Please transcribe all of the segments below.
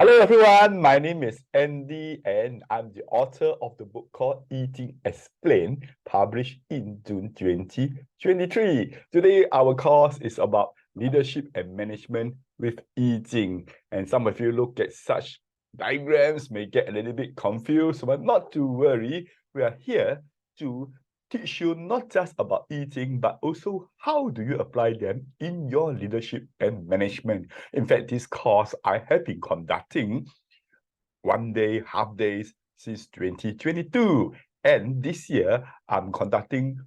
Hello everyone, my name is Andy and I'm the author of the book called Yijing Explained, published in June 2023. Today our course is about leadership and management with Yijing. And some of you look at such diagrams may get a little bit confused, but not to worry. We are here to teach you not just about eating, but also how do you apply them in your leadership and management. In fact, this course I have been conducting 1 day, half days since 2022. And this year, I'm conducting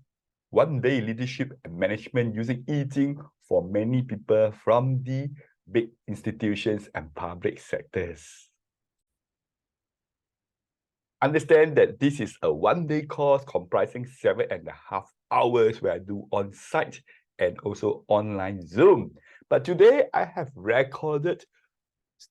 1 day leadership and management using eating for many people from the big institutions and public sectors. Understand that this is a 1 day course comprising 7.5 hours where I do on-site and also online Zoom. But today I have recorded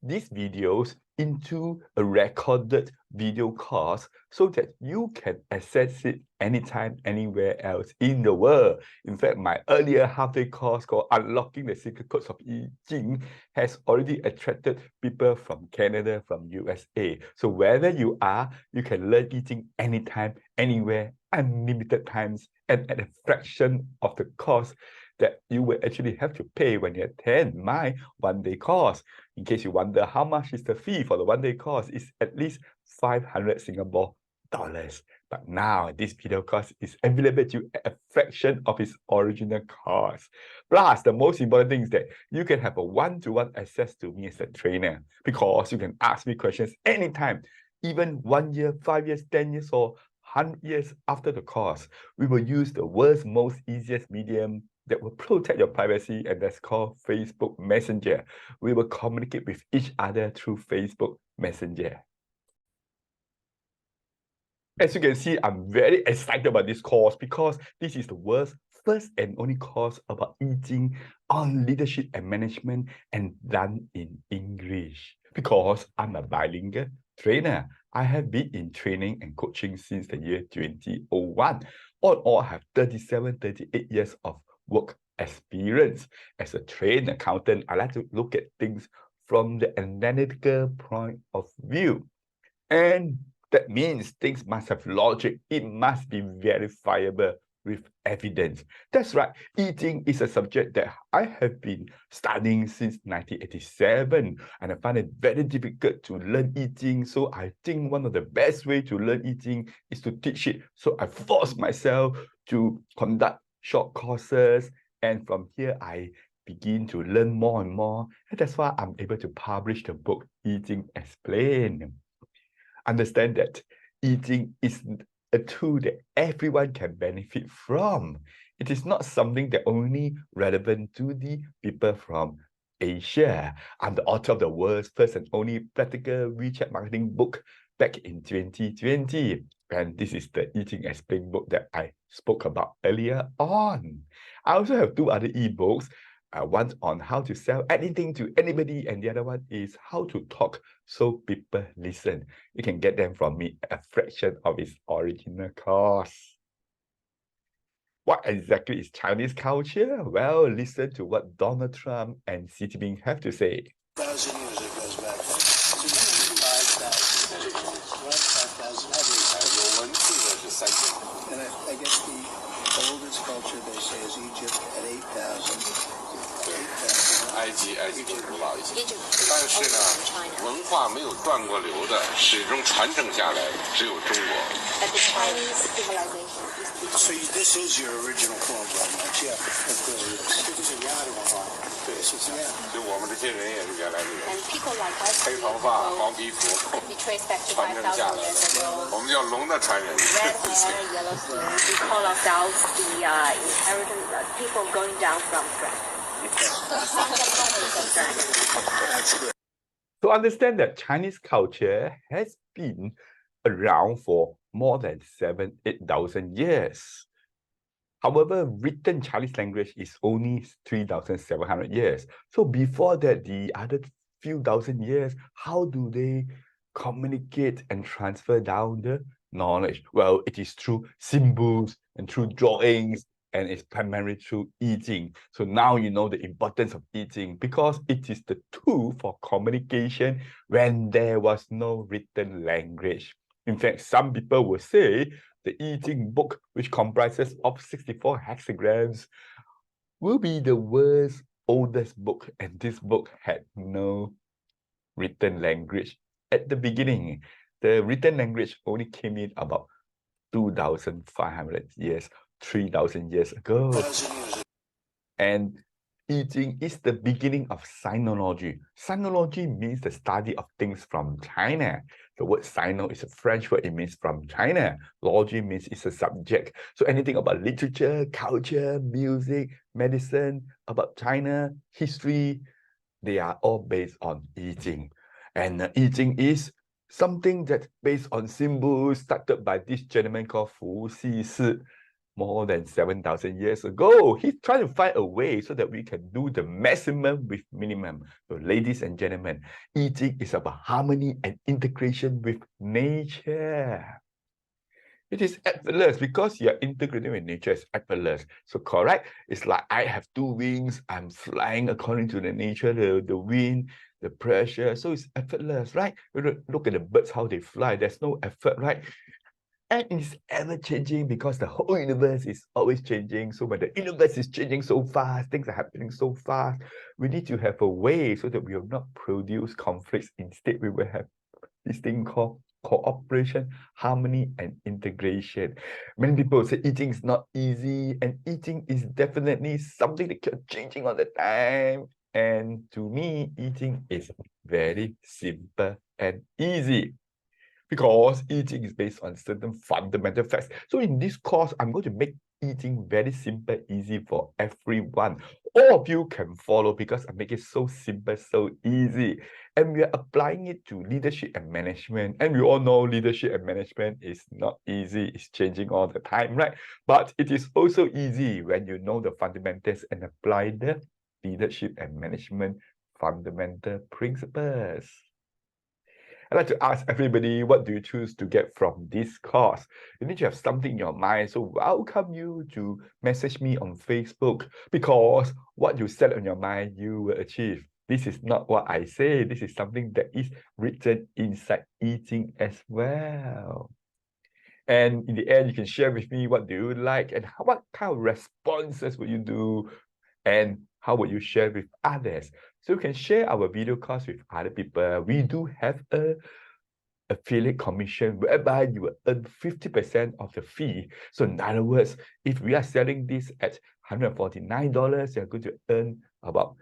these videos into a recorded video course so that you can access it anytime, anywhere else in the world. In fact, my earlier half-day course called Unlocking the Secret Codes of Yijing has already attracted people from Canada, from USA. So wherever you are, you can learn Yijing anytime, anywhere, unlimited times, and at a fraction of the cost that you will actually have to pay when you attend my 1 day course. In case you wonder how much is the fee for the 1 day course, it's at least 500 Singapore dollars. But now this video course is available to you at a fraction of its original cost. Plus, the most important thing is that you can have a one-to-one access to me as a trainer because you can ask me questions anytime, even 1 year, 5 years, 10 years, or 100 years after the course. We will use the world's most easiest medium that will protect your privacy, and that's called Facebook Messenger. We will communicate with each other through Facebook Messenger. As you can see, I'm very excited about this course because this is the world's first and only course about eating on leadership and management and done in English. Because I'm a bilingual trainer. I have been in training and coaching since the year 2001. All I have 37, 38 years of work experience. As a trained accountant, I like to look at things from the analytical point of view. And that means things must have logic. It must be verifiable with evidence. That's right. Eating is a subject that I have been studying since 1987, and I find it very difficult to learn eating. So I think one of the best way to learn eating is to teach it. So I forced myself to conduct short courses, and from here I begin to learn more and more. And that's why I'm able to publish the book Yijing Explained. Understand that eating is a tool that everyone can benefit from. It is not something that only relevant to the people from Asia. I'm the author of the world's first and only practical WeChat marketing book back in 2020. And this is the Yijing Explained book that I spoke about earlier on. I also have 2 other ebooks. One on how to sell anything to anybody, and the other one is how to talk so people listen. You can get them from me at a fraction of its original cost. What exactly is Chinese culture? Well, listen to what Donald Trump and Xi Jinping have to say. 1,000 years it goes back. So 5,000. What? 5,000? And I guess the oldest culture they say is Egypt at 8,000. 埃及更古老一些，但是呢，文化没有断过流的，始终传承下来，只有中国。So this is your original form, right? Yeah, of course. 这就是原来的文化。对，是这样。就我们这些人也是原来的人，黑头发、黄皮肤传承下来的，我们叫龙的传人。Red hair, yellow skin. We call ourselves the inheritance people going down from dragon. So understand that Chinese culture has been around for more than 8,000 years. However, written Chinese language is only 3,700 years. So before that, the other few thousand years, how do they communicate and transfer down the knowledge? Well, it is through symbols and through drawings and it's primarily through Yijing. So now you know the importance of Yijing because it is the tool for communication when there was no written language. In fact, some people will say the Yijing book, which comprises of 64 hexagrams, will be the world's oldest book, and this book had no written language at the beginning. The written language only came in about 2,500 years, 3,000 years ago. And Yijing is the beginning of sinology. Sinology means the study of things from China. The word sino is a French word. It means from China. Logy means it's a subject. So anything about literature, culture, music, medicine, about China, history, they are all based on Yijing. And Yijing is something that's based on symbols started by this gentleman called Fu Xi more than 7,000 years ago. He's trying to find a way so that we can do the maximum with minimum. So ladies and gentlemen, Yijing is about harmony and integration with nature. It is effortless because you're integrating with nature. It's effortless. So correct. It's like I have two wings. I'm flying according to the nature, the wind, the pressure. So it's effortless, right? Look at the birds, how they fly. There's no effort, right? And it's ever changing because the whole universe is always changing. So when the universe is changing so fast, things are happening so fast, we need to have a way so that we will not produce conflicts. Instead, we will have this thing called cooperation, harmony, and integration. Many people say Yijing is not easy, and Yijing is definitely something that keeps changing all the time. And to me, Yijing is very simple and easy, because Yijing is based on certain fundamental facts. So in this course, I'm going to make Yijing very simple, easy for everyone. All of you can follow because I make it so simple, so easy. And we are applying it to leadership and management. And we all know leadership and management is not easy. It's changing all the time, right? But it is also easy when you know the fundamentals and apply the leadership and management fundamental principles. I'd like to ask everybody, what do you choose to get from this course? You need to have something in your mind. So welcome you to message me on Facebook, because what you set on your mind, you will achieve. This is not what I say. This is something that is written inside Yijing as well. And in the end, you can share with me what do you like and what kind of responses will you do, and how will you share with others. So you can share our video course with other people. We do have a affiliate commission whereby you will earn 50% of the fee. So in other words, if we are selling this at $149, you're going to earn about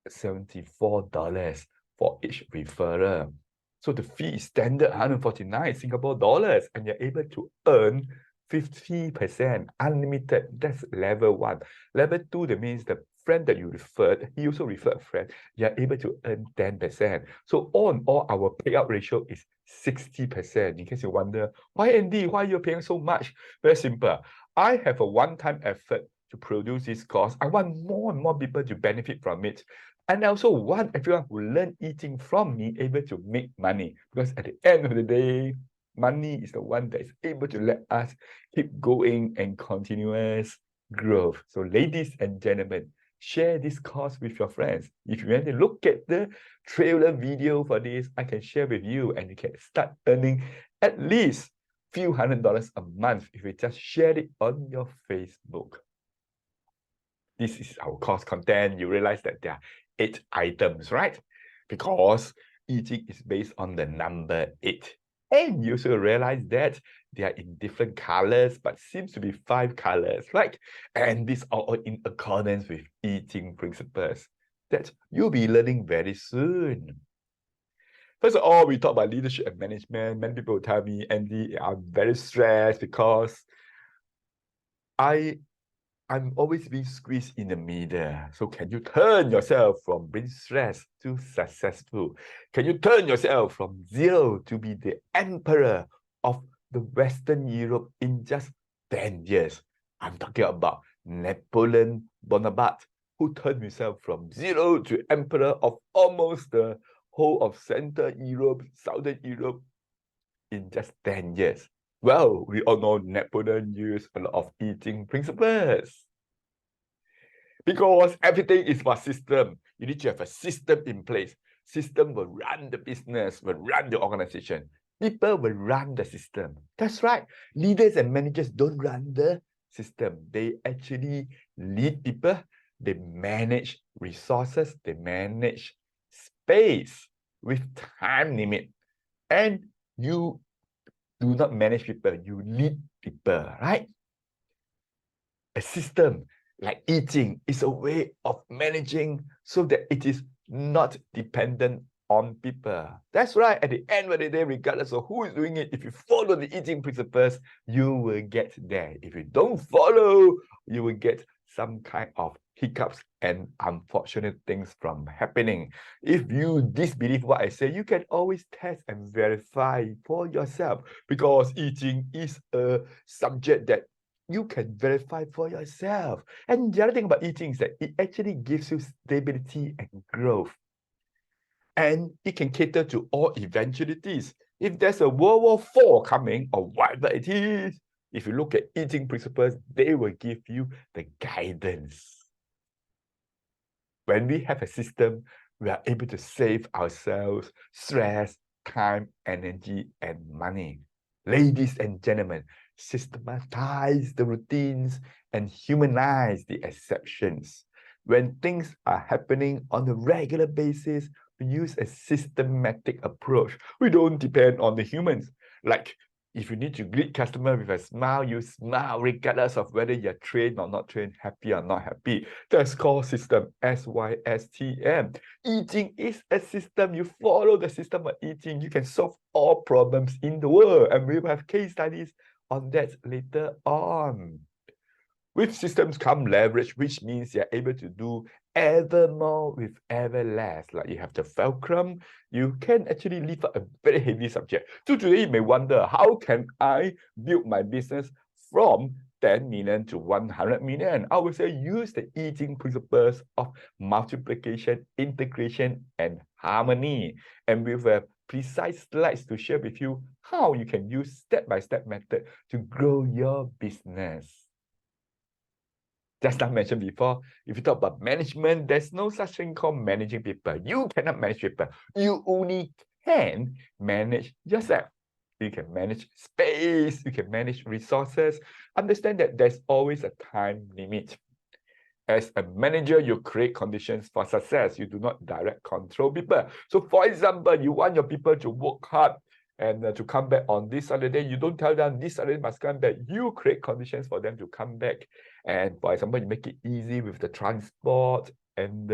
$74 for each referral. So the fee is standard 149 Singapore dollars, and you're able to earn 50% unlimited. That's level 1. Level 2, that means the friend that you referred, he also referred a friend, you're able to earn 10%. So all in all, our payout ratio is 60%. In case you wonder, why Andy, why you're paying so much? Very simple. I have a one-time effort to produce this course. I want more and more people to benefit from it. And I also want everyone who learn Yijing from me able to make money, because at the end of the day, money is the one that is able to let us keep going and continuous growth. So ladies and gentlemen, share this course with your friends. If you want to look at the trailer video for this, I can share with you, and you can start earning at least few $100s a month if you just share it on your Facebook. This is our course content. You realize that there are 8 items, right? Because Yijing is based on the number 8. And you also realize that they are in different colors, but seems to be 5 colors, right? And these are all in accordance with Yijing principles that you'll be learning very soon. First of all, we talk about leadership and management. Many people tell me, Andy, I'm very stressed because I'm always being squeezed in the middle. So can you turn yourself from being stressed to successful? Can you turn yourself from 0 to be the emperor of the Western Europe in just 10 years? I'm talking about Napoleon Bonaparte, who turned himself from 0 to emperor of almost the whole of Central Europe, Southern Europe in just 10 years. Well, we all know Napoleon used a lot of Yijing principles. Because everything is about system. You need to have a system in place. System will run the business, will run the organization. People will run the system. That's right. Leaders and managers don't run the system. They actually lead people. They manage resources. They manage space with time limit. And you do not manage people. You lead people, right? A system like Yijing is a way of managing so that it is not dependent on people. That's right. At the end of the day, regardless of who is doing it, if you follow the Yijing principles, you will get there. If you don't follow, you will get some kind of hiccups and unfortunate things from happening. If you disbelieve what I say, you can always test and verify for yourself, because Yijing is a subject that you can verify for yourself. And the other thing about Yijing is that it actually gives you stability and growth. And it can cater to all eventualities. If there's a World War IV coming, or whatever it is, if you look at Yijing principles, they will give you the guidance. When we have a system, we are able to save ourselves stress, time, energy, and money. Ladies and gentlemen, systematize the routines and humanize the exceptions. When things are happening on a regular basis, we use a systematic approach. We don't depend on the humans. Like, if you need to greet customer with a smile, you smile regardless of whether you're trained or not trained, happy or not happy. That's called system, SYSTM. Yijing is a system. You follow the system of Yijing, you can solve all problems in the world. And we will have case studies on that later on. With systems come leverage, which means you're able to do ever more with ever less. Like you have the fulcrum, you can actually lift up a very heavy subject. So today you may wonder, how can I build my business from 10 million to 100 million? I would say use the Yijing principles of multiplication, integration, and harmony. And we will have precise slides to share with you how you can use step-by-step method to grow your business. Just like I mentioned before, if you talk about management, there's no such thing called managing people. You cannot manage people. You only can manage yourself. You can manage space, you can manage resources. Understand that there's always a time limit. As a manager, you create conditions for success. You do not direct control people. So for example, you want your people to work hard and to come back on this Saturday. You don't tell them this Saturday must come back. You create conditions for them to come back. And for example, you make it easy with the transport and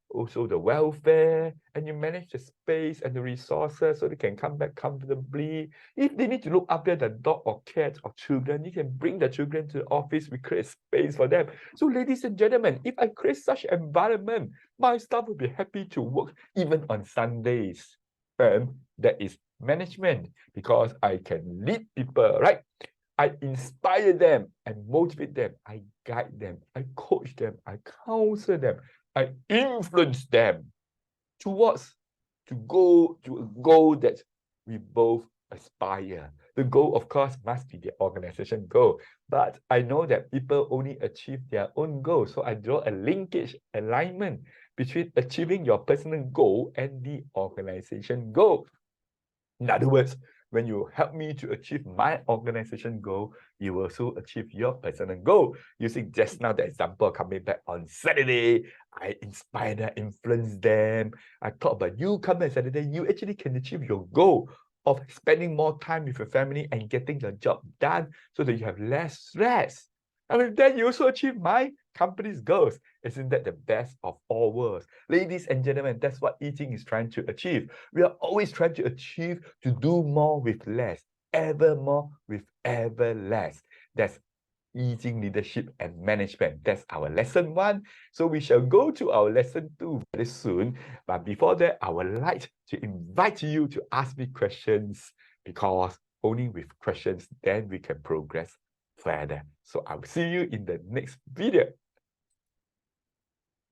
also the welfare, and you manage the space and the resources so they can come back comfortably. If they need to look after the dog or cat or children, you can bring the children to the office. We create space for them. So ladies and gentlemen, if I create such an environment, my staff will be happy to work even on Sundays. And that is management, because I can lead people, right? I inspire them and motivate them. I guide them. I coach them. I counsel them. I influence them towards to go to a goal that we both aspire. The goal, of course, must be the organization goal. But I know that people only achieve their own goal. So I draw a linkage, alignment between achieving your personal goal and the organization goal. In other words, when you help me to achieve my organization goal, you will also achieve your personal goal. Using just now the example coming back on Saturday, I inspire them, influence them. I thought about you come back Saturday, you actually can achieve your goal of spending more time with your family and getting your job done so that you have less stress. And with that, you also achieve my company's goals. Isn't that the best of all worlds? Ladies and gentlemen, that's what Yijing is trying to achieve. We are always trying to achieve to do more with less, ever more with ever less. That's Yijing leadership and management. That's our lesson 1. So we shall go to our lesson 2 very soon. But before that, I would like to invite you to ask me questions, because only with questions then we can progress further. So I will see you in the next video.